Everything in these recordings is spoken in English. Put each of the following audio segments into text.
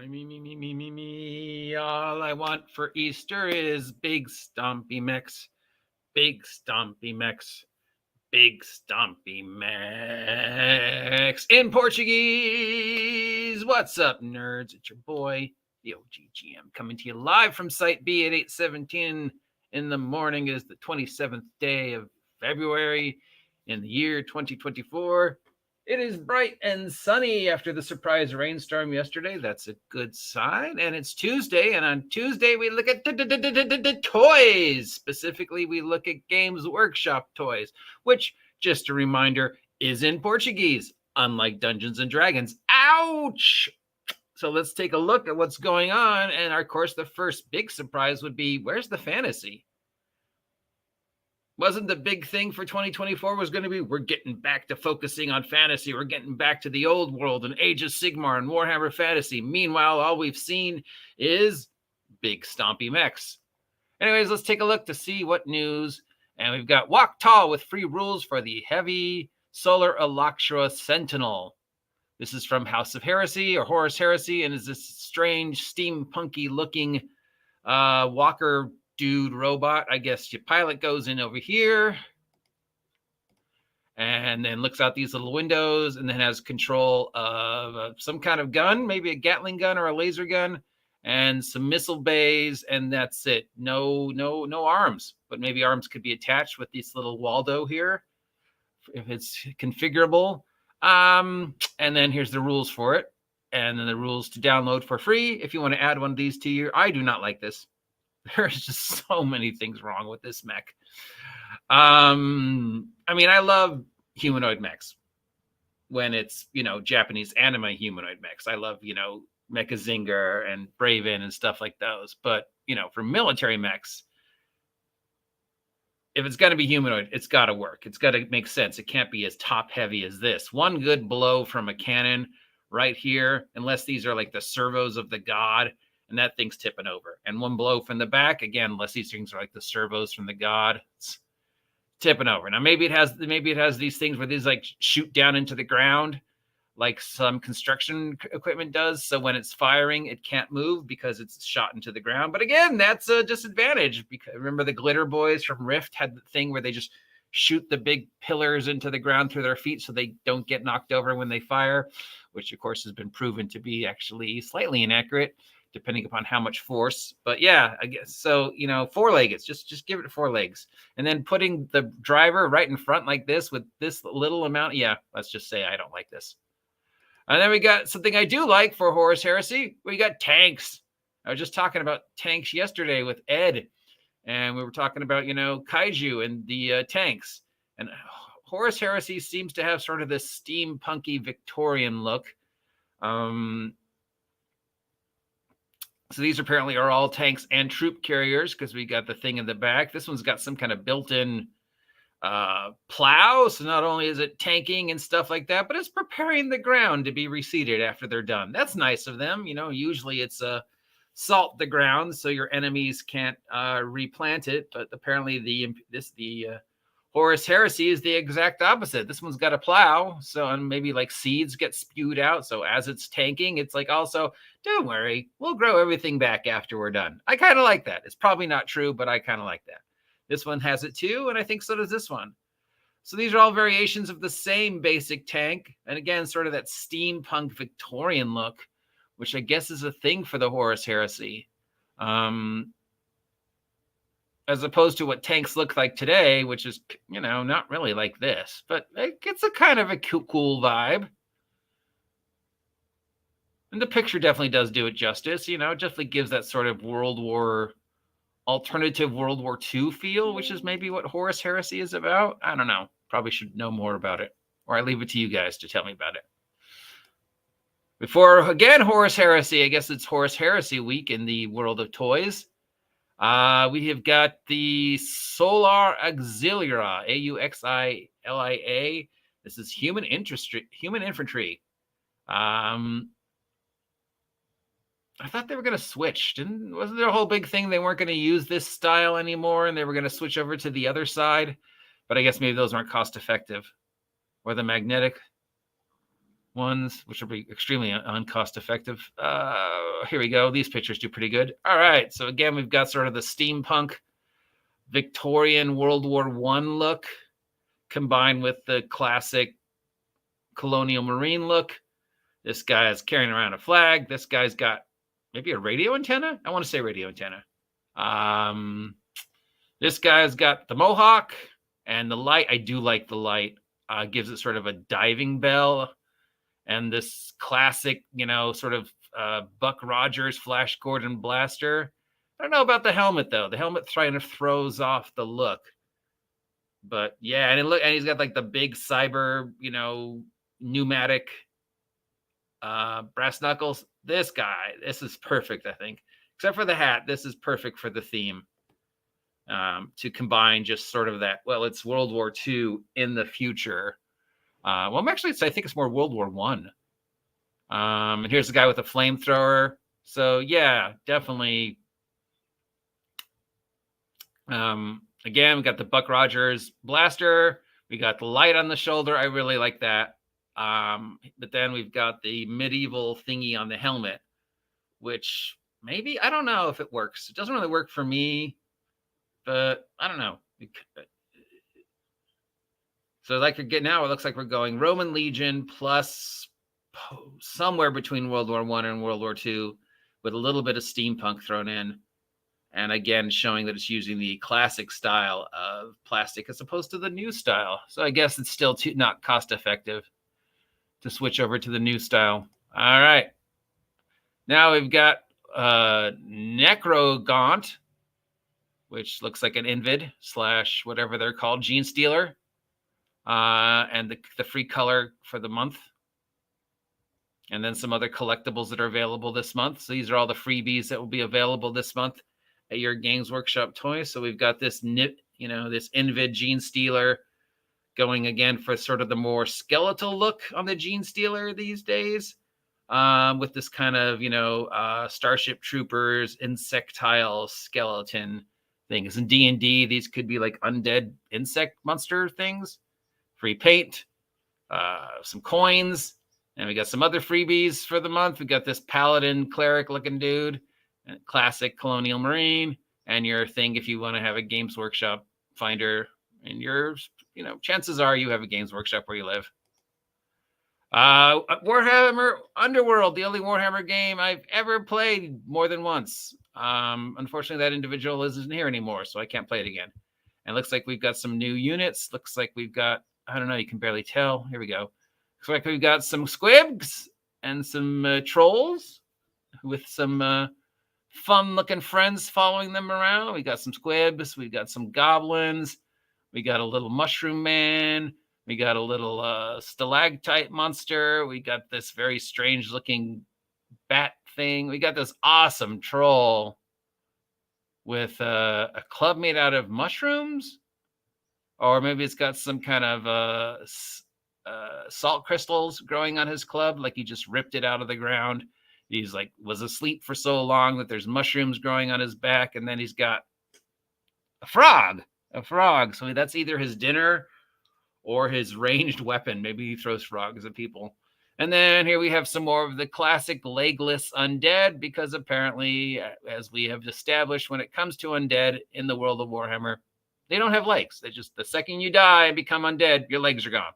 Me. All I want for Easter is big stompy mechs. Big stompy mechs. Big stompy mechs. In Portuguese. What's up, nerds? It's your boy, the OGGM, coming to you live from Site B at 8:17 in the morning. It is the 27th day of February in the year 2024. It is bright and sunny after the surprise rainstorm yesterday. That's a good sign. And it's Tuesday. And on Tuesday, we look at toys. Specifically, we look at Games Workshop toys, which, just a reminder, is in Portuguese, unlike Dungeons and Dragons. Ouch! So let's take a look at what's going on. And of course, the first big surprise would be, where's the fantasy? Wasn't the big thing for 2024 was going to be, we're getting back to focusing on fantasy. We're getting back to the old world and Age of Sigmar and Warhammer Fantasy. Meanwhile, all we've seen is big stompy mechs. Anyways, let's take a look to see what news. And we've got Walk Tall with free rules for the Heavy Solar Electra Sentinel. This is from House of Heresy or Horus Heresy, and is this strange steampunky looking walker dude robot. I guess your pilot goes in over here and then looks out these little windows and then has control of some kind of gun, maybe a Gatling gun or a laser gun, and some missile bays, and that's it. No arms, but maybe arms could be attached with this little Waldo here if it's configurable. And then here's the rules for it, and then the rules to download for free if you want to add one of these to your. I do not like this. There's just so many things wrong with this mech. I mean, I love humanoid mechs when it's, Japanese anime humanoid mechs. I love, Mechazinger and Braven and stuff like those. But, for military mechs, if it's got to be humanoid, it's got to work. It's got to make sense. It can't be as top heavy as this. One good blow from a cannon right here, unless these are like the servos of the god, and that thing's tipping over. And one blow from the back, again, unless these things are like the servos from the god, it's tipping over. Now maybe it has these things where these like shoot down into the ground, like some construction equipment does. So when it's firing, it can't move because it's shot into the ground. But again, that's a disadvantage, because remember the Glitter Boys from Rift had the thing where they just shoot the big pillars into the ground through their feet so they don't get knocked over when they fire, which of course has been proven to be actually slightly inaccurate, depending upon how much force. But yeah, I guess so. Four-legged, just give it 4 legs, and then putting the driver right in front like this with this little amount. Yeah, let's just say I don't like this. And then we got something I do like for Horus Heresy. We got tanks. I was just talking about tanks yesterday with Ed, and we were talking about kaiju and the tanks. And Horus Heresy seems to have sort of this steampunky Victorian look. So these apparently are all tanks and troop carriers, because we got the thing in the back. This one's got some kind of built-in plow. So not only is it tanking and stuff like that, but it's preparing the ground to be reseeded after they're done. That's nice of them. Usually it's salt the ground so your enemies can't replant it. But apparently the Horus Heresy is the exact opposite. This one's got a plow, and maybe like seeds get spewed out. So as it's tanking, it's like also, don't worry, we'll grow everything back after we're done. I kind of like that. It's probably not true, but I kind of like that. This one has it too, and I think so does this one. So these are all variations of the same basic tank. And again, sort of that steampunk Victorian look, which I guess is a thing for the Horus Heresy. As opposed to what tanks look like today, which is, not really like this, but it's a kind of a cool vibe. And the picture definitely does do it justice. It definitely gives that sort of alternative World War II feel, which is maybe what Horus Heresy is about. I don't know. Probably should know more about it, or I leave it to you guys to tell me about it. Before, again, Horus Heresy, I guess it's Horus Heresy week in the world of toys. We have got the Solar Auxilia, Auxilia. This is human infantry. I thought they were going to switch. Wasn't there a whole big thing they weren't going to use this style anymore and they were going to switch over to the other side? But I guess maybe those aren't cost effective. Or the magnetic. ones, which will be extremely uncost effective. Here we go. These pictures do pretty good. All right. So again, we've got sort of the steampunk Victorian World War I look combined with the classic colonial marine look. This guy is carrying around a flag. This guy's got maybe a radio antenna. I want to say radio antenna. This guy's got the mohawk and the light. I do like the light. Gives it sort of a diving bell. And this classic, sort of Buck Rogers Flash Gordon blaster. I don't know about the helmet, though. The helmet kind of throws off the look. But yeah, and he's got like the big cyber, pneumatic brass knuckles. This is perfect, I think. Except for the hat, this is perfect for the theme. To combine just sort of that, well, it's World War II in the future. I think it's more World War I. And here's the guy with a flamethrower. So yeah, definitely. Again, we got the Buck Rogers blaster. We got the light on the shoulder. I really like that. But then we've got the medieval thingy on the helmet, which maybe, I don't know if it works. It doesn't really work for me, but I don't know. So like now it looks like we're going Roman Legion plus somewhere between World War I and World War II with a little bit of steampunk thrown in. And again, showing that it's using the classic style of plastic as opposed to the new style. So I guess it's still not cost effective to switch over to the new style. All right. Now we've got Necro Gaunt, which looks like an Invid / whatever they're called, Gene Stealer. And the free color for the month. And then some other collectibles that are available this month. So these are all the freebies that will be available this month at your Games Workshop toys. So we've got this this Invid Gene Stealer going again for sort of the more skeletal look on the Gene Stealer these days. With this kind of, Starship Troopers, insectile skeleton things. In D&D, these could be like undead insect monster things. Free paint, some coins, and we got some other freebies for the month. We got this paladin cleric looking dude, classic colonial marine, and your thing if you want to have a Games Workshop finder. And chances are you have a Games Workshop where you live. Warhammer Underworld, the only Warhammer game I've ever played more than once. Unfortunately, that individual isn't here anymore, so I can't play it again. And it looks like we've got some new units. Looks like we've got, I don't know, you can barely tell. Here we go. Looks like we've got some squibs and some trolls with some fun-looking friends following them around. We got some squibs. We got some goblins. We got a little mushroom man. We got a little stalactite monster. We got this very strange-looking bat thing. We got this awesome troll with a club made out of mushrooms. Or maybe it's got some kind of salt crystals growing on his club, like he just ripped it out of the ground. He's was asleep for so long that there's mushrooms growing on his back, and then he's got a frog. So that's either his dinner or his ranged weapon. Maybe he throws frogs at people. And then here we have some more of the classic legless undead, because apparently, as we have established, when it comes to undead in the world of Warhammer, they don't have legs. They just, the second you die and become undead, your legs are gone.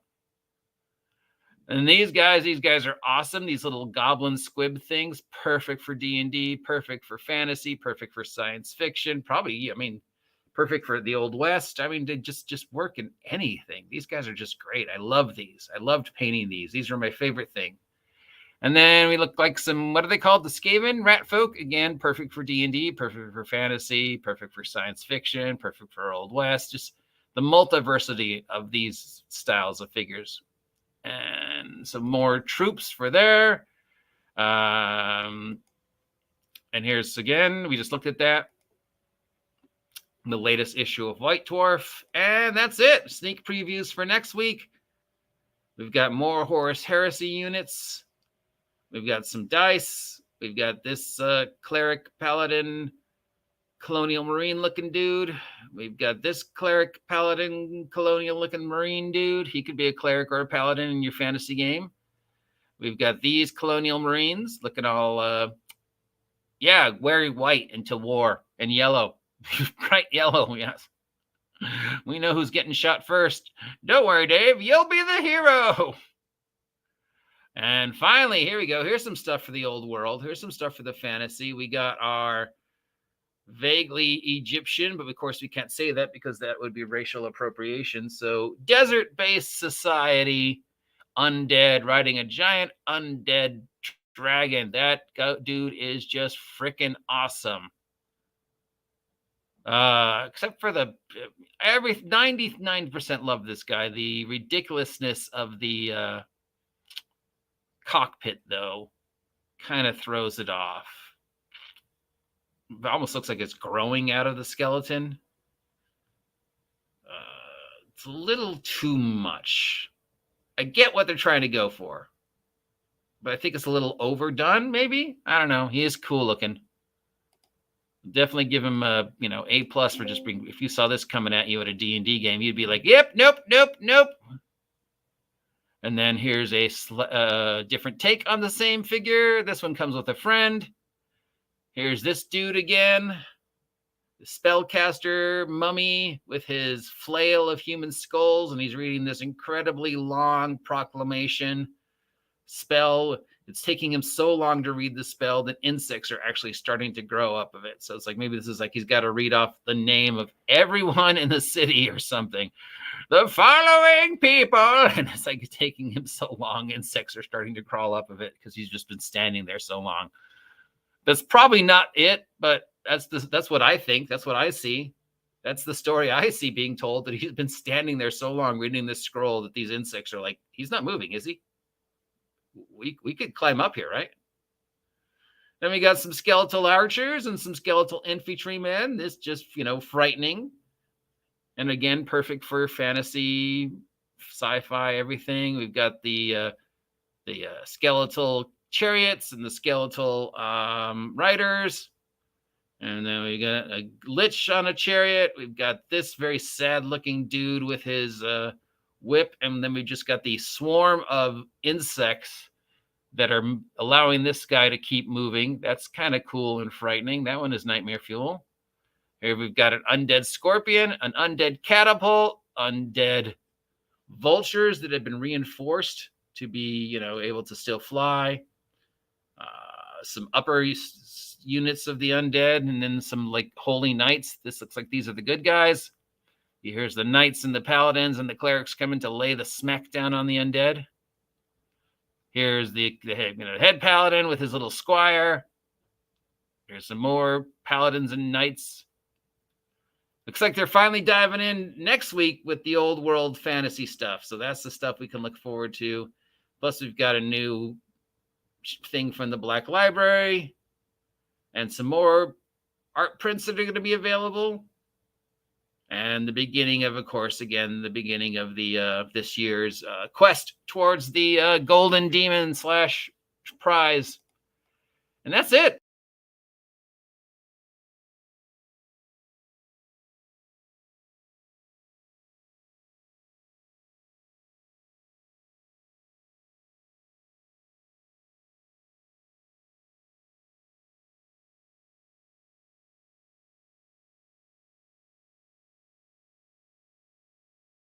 And these guys are awesome. These little goblin squib things, perfect for D&D, perfect for fantasy, perfect for science fiction. Probably, perfect for the Old West. They just work in anything. These guys are just great. I love these. I loved painting these. These are my favorite thing. And then we look like some, what are they called? The Skaven rat folk. Again, perfect for D&D, perfect for fantasy, perfect for science fiction, perfect for Old West. Just the multiversity of these styles of figures. And some more troops for there. And here's, again, we just looked at that. The latest issue of White Dwarf. And that's it. Sneak previews for next week. We've got more Horus Heresy units. We've got some dice. We've got this cleric paladin colonial marine looking dude. We've got this cleric paladin colonial looking marine dude. He could be a cleric or a paladin in your fantasy game. We've got these colonial marines looking all, yeah, wearing white into war and yellow, bright yellow. Yes. We know who's getting shot first. Don't worry, Dave. You'll be the hero. And finally, here we go. Here's some stuff for the old world. Here's some stuff for the fantasy. We got our vaguely Egyptian, but of course we can't say that because that would be racial appropriation. So desert-based society, undead, riding a giant undead dragon. That dude is just freaking awesome. Except for every 99% love this guy. The ridiculousness of the cockpit, though, kind of throws it off. It almost looks like it's growing out of the skeleton. It's a little too much. I get what they're trying to go for, but I think it's a little overdone, maybe? I don't know. He is cool looking. Definitely give him a, A+ for just being, if you saw this coming at you at a D&D game, you'd be like, yep, nope. And then here's a different take on the same figure. This one comes with a friend. Here's this dude again, the spellcaster mummy with his flail of human skulls, and he's reading this incredibly long proclamation spell. It's taking him so long to read the spell that insects are actually starting to grow up of it. So it's like maybe this is like he's got to read off the name of everyone in the city or something. The following people, and it's like taking him so long. Insects are starting to crawl up of it because he's just been standing there so long. That's probably not it, but that's what I think. That's what I see. That's the story I see being told, that he's been standing there so long reading this scroll that these insects are like, he's not moving, is he? We could climb up here, right? Then we got some skeletal archers and some skeletal infantrymen. This just, frightening. And again, perfect for fantasy, sci-fi, everything. We've got the skeletal chariots and the skeletal riders. And then we got a lich on a chariot. We've got this very sad-looking dude with his whip. And then we just got the swarm of insects that are allowing this guy to keep moving. That's kind of cool and frightening. That one is nightmare fuel. Here we've got an undead scorpion, an undead catapult, undead vultures that have been reinforced to be, able to still fly. Some upper units of the undead, and then some like holy knights. This looks like these are the good guys. Here's the knights and the paladins and the clerics coming to lay the smack down on the undead. Here's the head paladin with his little squire. Here's some more paladins and knights. Looks like they're finally diving in next week with the old world fantasy stuff. So that's the stuff we can look forward to. Plus, we've got a new thing from the Black Library and some more art prints that are going to be available. And the beginning of course, again, the beginning of the this year's quest towards the golden demon / prize. And that's it.